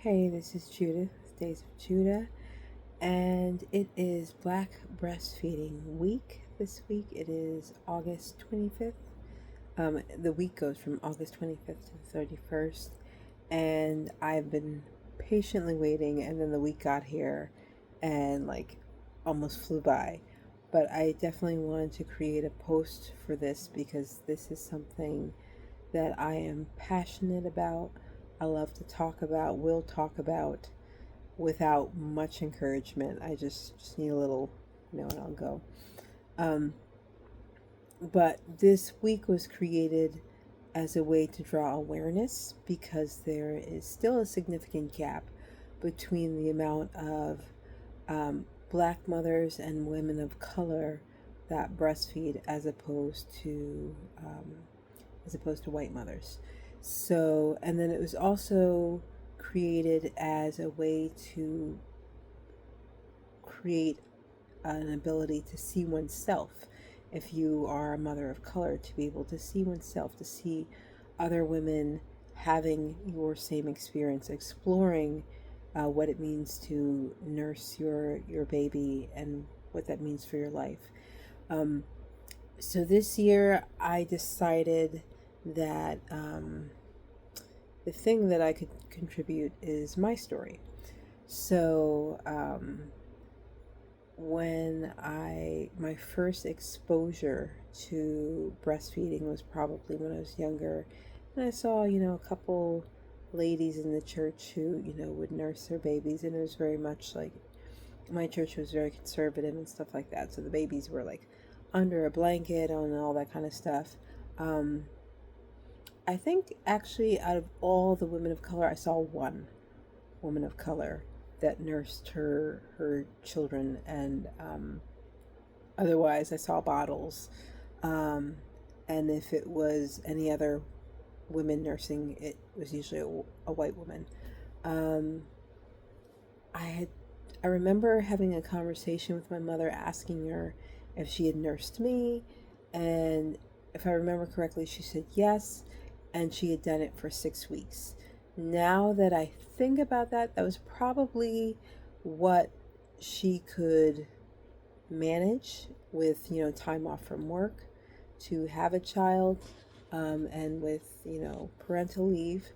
Hey, this is Judah, Days of Judah, and it is Black Breastfeeding Week. This week it is August 25th. The week goes from August 25th to the 31st, and I've been patiently waiting, and then the week got here and almost flew by. But I definitely wanted to create a post for this because this is something that I am passionate about. I love to talk about, will talk about without much encouragement. I just need a little, and I'll go. Um, but this week was created as a way to draw awareness because there is still a significant gap between the amount of um, black mothers and women of color that breastfeed as opposed to white mothers. So, and then it was also created as a way to create an ability to see oneself. If you are a mother of color, to be able to see oneself, to see other women having your same experience, exploring what it means to nurse your baby and what that means for your life. Um, so this year, I decided that the thing that I could contribute is my story. So, when my first exposure to breastfeeding was probably when I was younger, and I saw, a couple ladies in the church who, would nurse their babies, and it was very much like my church was very conservative and stuff like that. So the babies were like under a blanket and all that kind of stuff. Um, I think actually, out of all the women of color, I saw one woman of color that nursed her children, and otherwise, I saw bottles. Um, and if it was any other women nursing, it was usually a white woman. Um, I had I remember having a conversation with my mother, asking her if she had nursed me, and if I remember correctly, she said yes, and she had done it for 6 weeks. Now that I think about that, that was probably what she could manage with, time off from work to have a child, and with, parental leave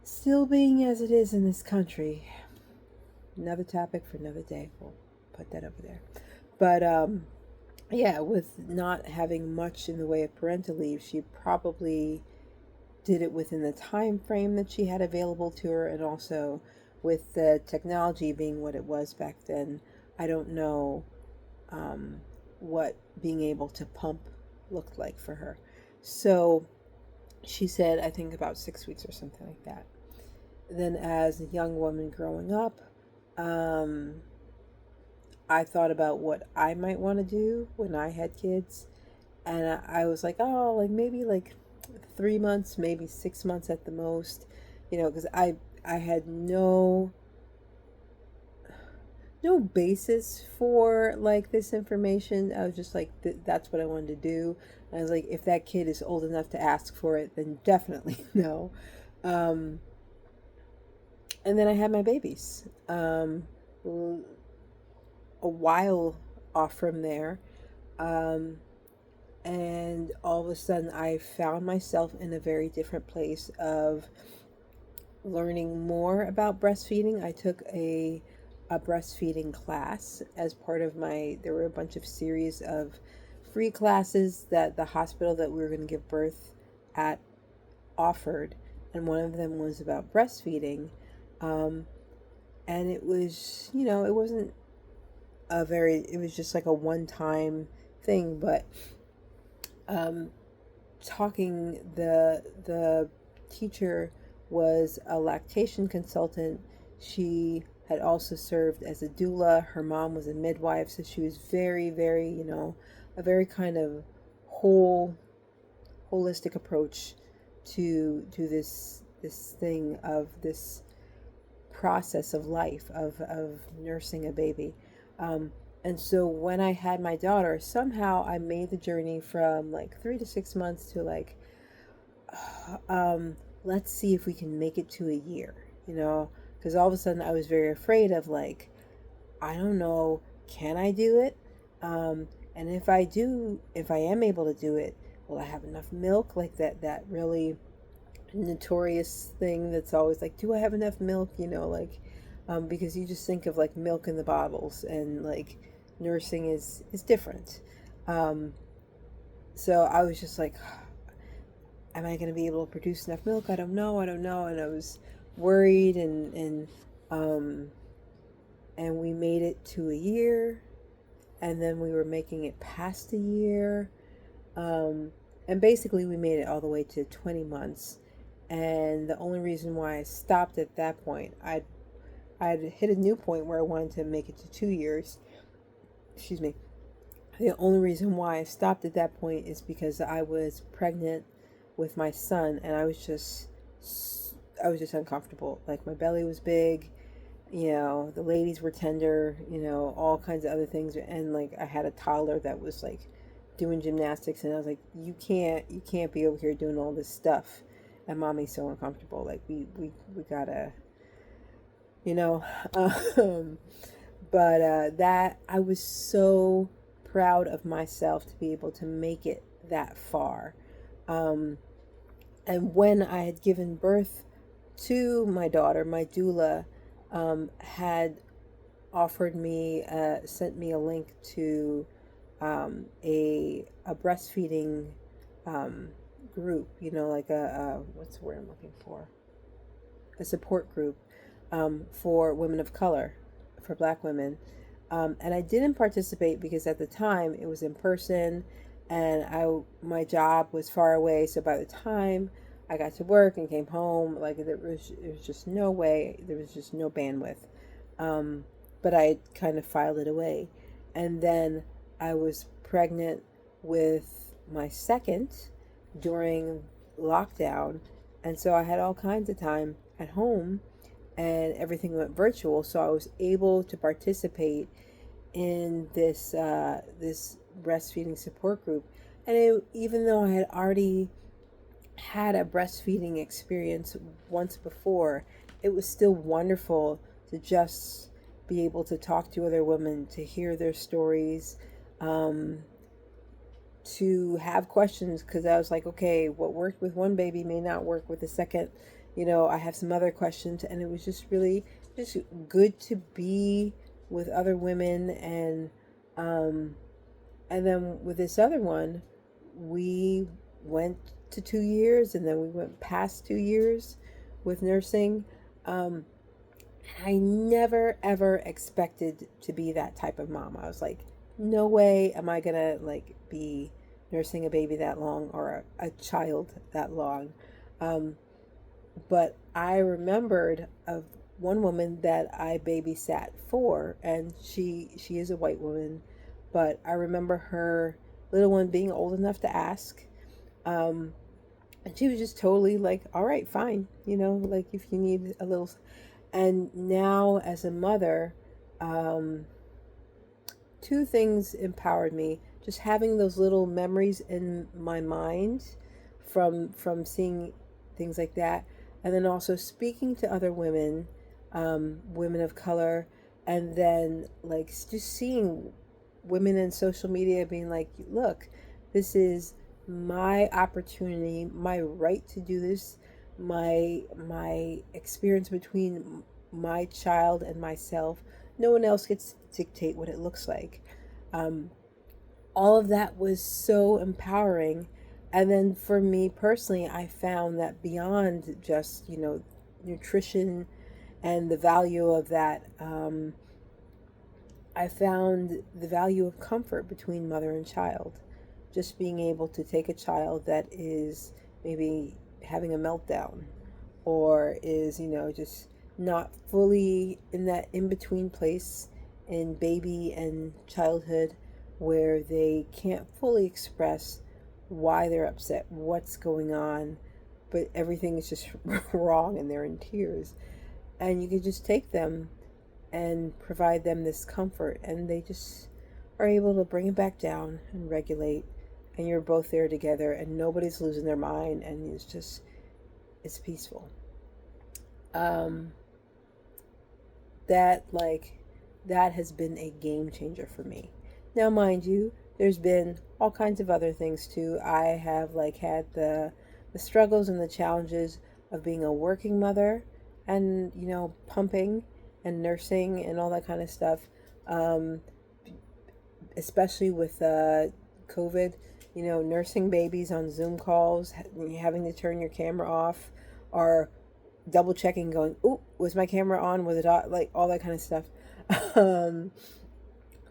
still being as it is in this country. Another topic for another day. We'll put that over there. But yeah, with not having much in the way of parental leave, she probably did it within the time frame that she had available to her, and also with the technology being what it was back then. I don't know um, what being able to pump looked like for her. So she said, I think about 6 weeks or something like that. Then, as a young woman growing up, um, I thought about what I might want to do when I had kids, and I was like, oh, like maybe like 3 months, maybe 6 months at the most, because I had no basis for like this information. I was just like, that's what I wanted to do. And I was like, if that kid is old enough to ask for it, then definitely no. Um, and then I had my babies. A while off from there. Um, and all of a sudden, I found myself in a very different place of learning more about breastfeeding. I took a breastfeeding class as part of there were a bunch of series of free classes that the hospital that we were going to give birth at offered, and one of them was about breastfeeding. Um, and it was, it wasn't it was just like a one time thing, but um, talking, the teacher was a lactation consultant. She had also served as a doula. Her mom was a midwife, so she was very, very, a very kind of holistic approach to this thing of this process of life of nursing a baby. Um, and so when I had my daughter, somehow I made the journey from like 3 to 6 months to like, let's see if we can make it to a year. because all of a sudden I was very afraid of, like, I don't know, can I do it? And if I am able to do it, will I have enough milk? Like that really notorious thing that's always like, do I have enough milk? Because you just think of like milk in the bottles, and like nursing is different. Um, so I was just like, am I going to be able to produce enough milk? I don't know, and I was worried, um, and we made it to a year, and then we were making it past a year, um, and basically we made it all the way to 20 months. And the only reason why I stopped at that point, I'd hit a new point where I wanted to make it to 2 years. Excuse me. The only reason why I stopped at that point is because I was pregnant with my son, and I was just uncomfortable. Like, my belly was big, the ladies were tender, all kinds of other things. And like, I had a toddler that was like doing gymnastics, and I was like, you can't be over here doing all this stuff, and mommy's so uncomfortable. Like, we gotta, you know, um, but that I was so proud of myself to be able to make it that far. Um, and when I had given birth to my daughter, my doula had offered me, sent me a link to a breastfeeding um, group, like what's the word I'm looking for? A support group for women of color, for Black women. And I didn't participate because at the time it was in person, and my job was far away. So by the time I got to work and came home, like, there was just no way, there was just no bandwidth. Um, but I kind of filed it away. And then I was pregnant with my second during lockdown. And so I had all kinds of time at home, and everything went virtual. So I was able to participate in this breastfeeding support group. And even though I had already had a breastfeeding experience once before, it was still wonderful to just be able to talk to other women, to hear their stories, um, to have questions, because I was like, okay, what worked with one baby may not work with the second. I have some other questions, and it was just really just good to be with other women. Um, and then with this other one, we went to 2 years, and then we went past 2 years with nursing. Um, I never ever expected to be that type of mom. I was like, no way am I gonna like be nursing a baby that long, or a child that long. Um, but I remembered of one woman that I babysat for, and she is a white woman, but I remember her little one being old enough to ask. Um, and she was just totally like, all right, fine, like, if you need a little. And now, as a mother, um, two things empowered me: just having those little memories in my mind from seeing things like that, and then also speaking to other women, women of color, and then like just seeing women in social media being like, look, this is my opportunity, my right to do this, my experience between my child and myself. No one else gets to dictate what it looks like. Um, all of that was so empowering. And then for me personally, I found that beyond just, nutrition and the value of that, I found the value of comfort between mother and child. Just being able to take a child that is maybe having a meltdown, or is, just not fully in that in between place in baby and childhood, where they can't fully express why they're upset, what's going on, but everything is just wrong and they're in tears. And you can just take them and provide them this comfort, and they just are able to bring it back down and regulate, and you're both there together, and nobody's losing their mind, and it's peaceful. that like that has been a game changer for me. Now, mind you, there's been all kinds of other things too. I have like had the struggles and the challenges of being a working mother, and pumping and nursing and all that kind of stuff. Um, Especially with COVID, nursing babies on Zoom calls, having to turn your camera off, or double checking, going, "Oh, was my camera on? Was it on?" Like all that kind of stuff. um,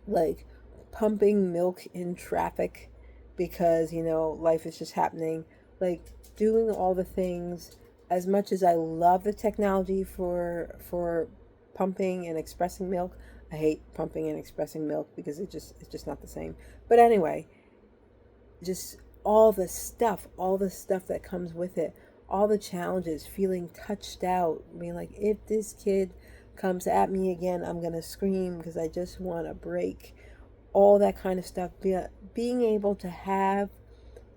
like pumping milk in traffic because life is just happening. Like doing all the things. As much as I love the technology for pumping and expressing milk, I hate pumping and expressing milk because it's just not the same. But anyway, just all the stuff that comes with it, all the challenges, feeling touched out, being like, if this kid comes at me again, I'm gonna scream because I just want a break. All that kind of stuff. Being able to have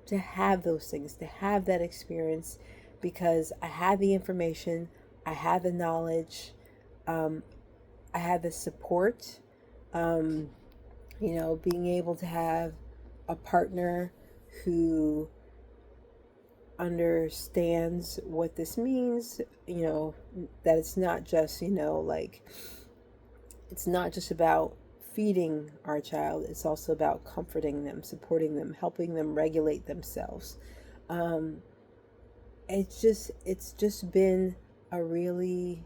those things, to have that experience, because I had the information, I had the knowledge, um, I had the support. Um, being able to have a partner who understands what this means, that it's not just, like, it's not just about feeding our child, it's also about comforting them, supporting them, helping them regulate themselves. Um, it's just been a really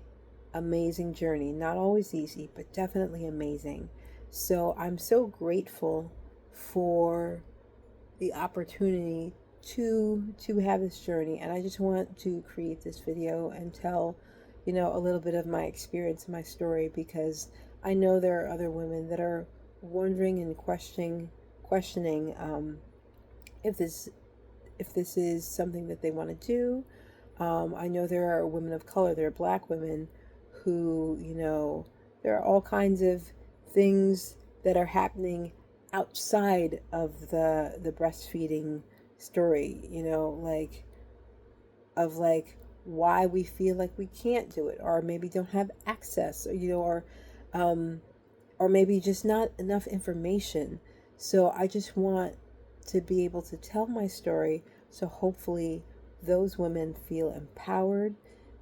amazing journey. Not always easy, but definitely amazing. So I'm so grateful for the opportunity to have this journey, and I just want to create this video and tell a little bit of my experience, my story, because I know there are other women that are wondering and questioning if this is something that they want to do. I know there are women of color, there are black women who, there are all kinds of things that are happening outside of the breastfeeding story, like why we feel like we can't do it, or maybe don't have access, um, or maybe just not enough information. So I just want to be able to tell my story, so hopefully those women feel empowered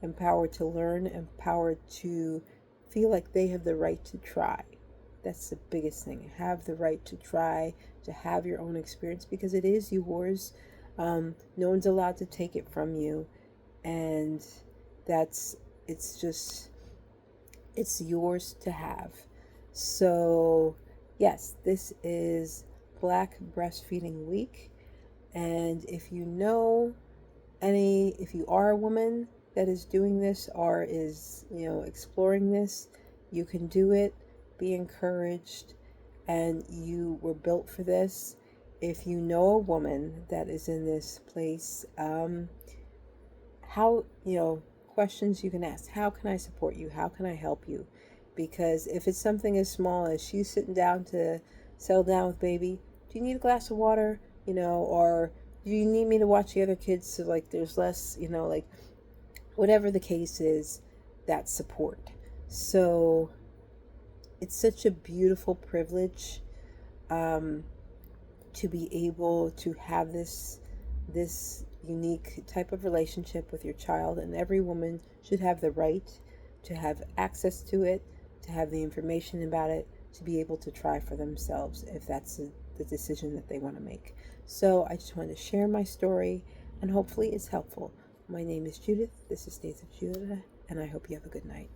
to learn, empowered to feel like they have the right to try. That's the biggest thing. Have the right to try, to have your own experience, because it is yours. No one's allowed to take it from you. And that's, it's yours to have. So, yes, this is Black Breastfeeding Week. And if you are a woman that is doing this or is, exploring this, you can do it. Be encouraged. And you were built for this. If you know a woman that is in this place, how, questions you can ask. How can I support you? How can I help you? Because if it's something as small as she's sitting down to settle down with baby, do you need a glass of water? Or do you need me to watch the other kids so like there's less, like whatever the case is, that's support. So it's such a beautiful privilege, um, to be able to have this unique type of relationship with your child, and every woman should have the right to have access to it, to have the information about it, to be able to try for themselves if that's the decision that they want to make. So I just wanted to share my story, and hopefully it's helpful. My name is Judith. This is Days of Judah, and I hope you have a good night.